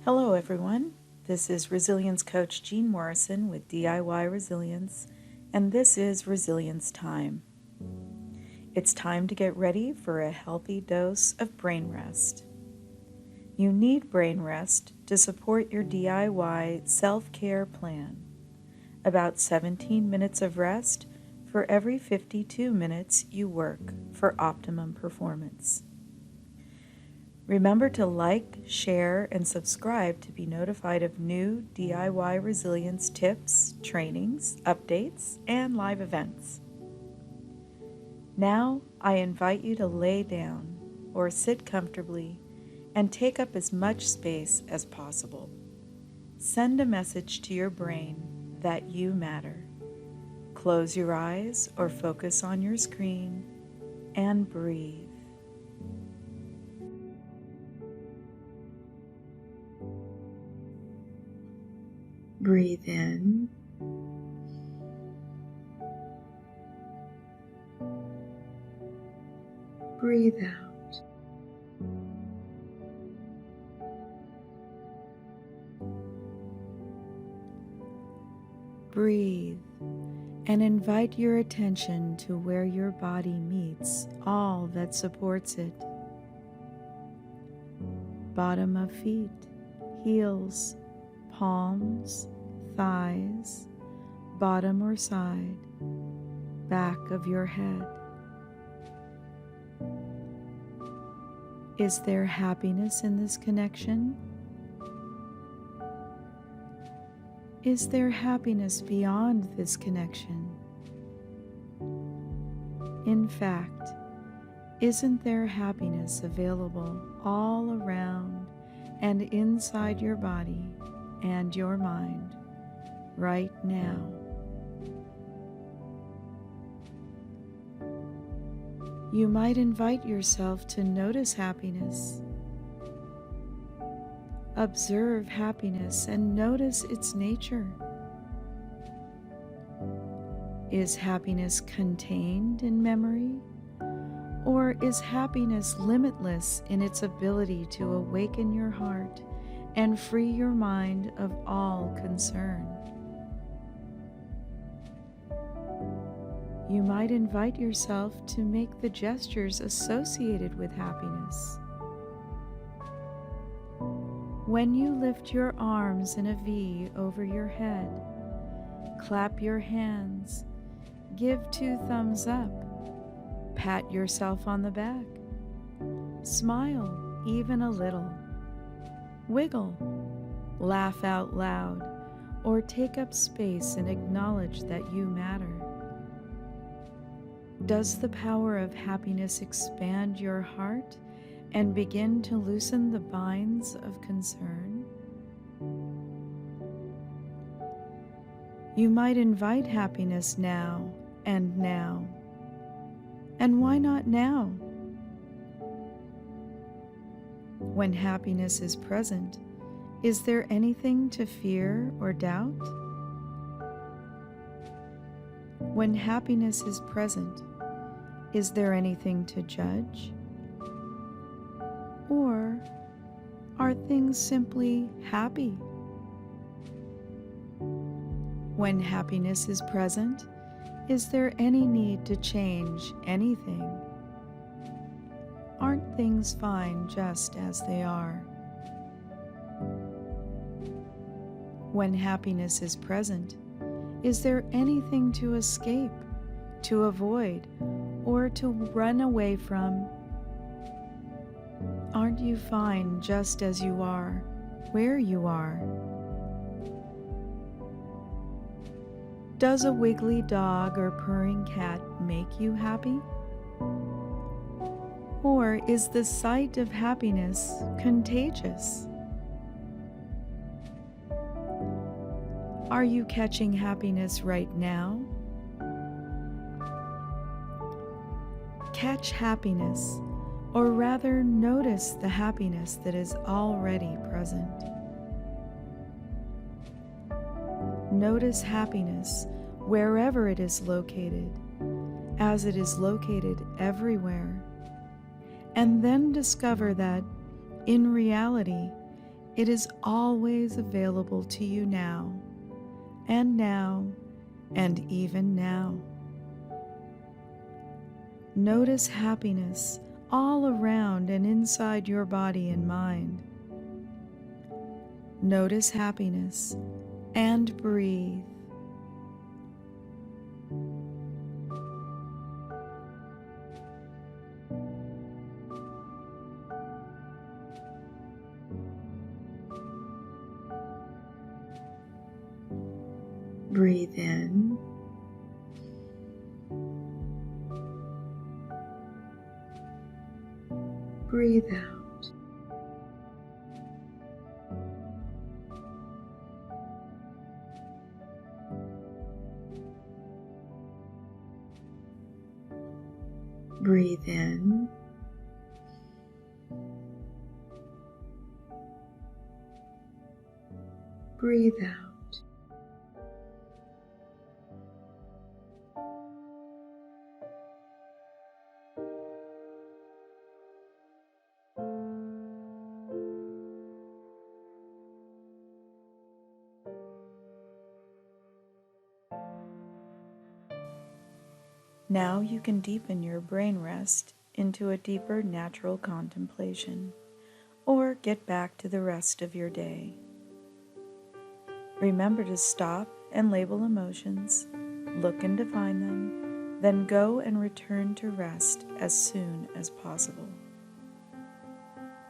Hello everyone, this is Resilience Coach Jean Morrison with DIY Resilience, and this is Resilience Time. It's time to get ready for a healthy dose of brain rest. You need brain rest to support your DIY self-care plan. About 17 minutes of rest for every 52 minutes you work for optimum performance. Remember to like, share, and subscribe to be notified of new DIY resilience tips, trainings, updates, and live events. Now, I invite you to lay down or sit comfortably and take up as much space as possible. Send a message to your brain that you matter. Close your eyes or focus on your screen and breathe. Breathe in. Breathe out. Breathe and invite your attention to where your body meets all that supports it. Bottom of feet, heels, palms, thighs, bottom or side, back of your head. Is there happiness in this connection? Is there happiness beyond this connection? In fact, isn't there happiness available all around and inside your body and your mind right now? You might invite yourself to notice happiness. Observe happiness and notice its nature. Is happiness contained in memory? Or is happiness limitless in its ability to awaken your heart and free your mind of all concern? You might invite yourself to make the gestures associated with happiness. When you lift your arms in a V over your head, clap your hands, give 2 thumbs up, pat yourself on the back, smile even a little, wiggle, laugh out loud, or take up space and acknowledge that you matter. Does the power of happiness expand your heart and begin to loosen the binds of concern? You might invite happiness now and now. And why not now? When happiness is present, is there anything to fear or doubt? When happiness is present, is there anything to judge? Or are things simply happy? When happiness is present, is there any need to change anything? Aren't things fine just as they are? When happiness is present, is there anything to escape, to avoid, or to run away from? Aren't you fine just as you are, where you are? Does a wiggly dog or purring cat make you happy? Or is the sight of happiness contagious? Are you catching happiness right now? Catch happiness, or rather notice the happiness that is already present. Notice happiness wherever it is located, as it is located everywhere, and then discover that, in reality, It is always available to you now, and even now. Notice happiness all around and inside your body and mind. Notice happiness and breathe. Breathe in. Breathe out. Breathe in. Breathe out. Now you can deepen your brain rest into a deeper natural contemplation, or get back to the rest of your day. Remember to stop and label emotions, look and define them, then go and return to rest as soon as possible.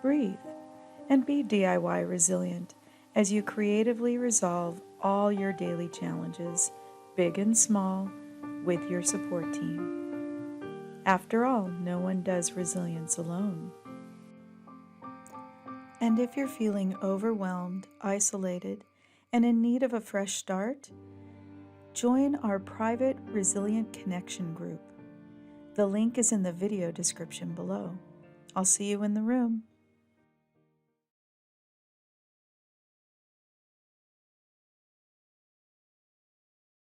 Breathe and be DIY resilient as you creatively resolve all your daily challenges, big and small, with your support team. After all, no one does resilience alone. And if you're feeling overwhelmed, isolated, and in need of a fresh start, join our private Resilient Connection group. The link is in the video description below. I'll see you in the room.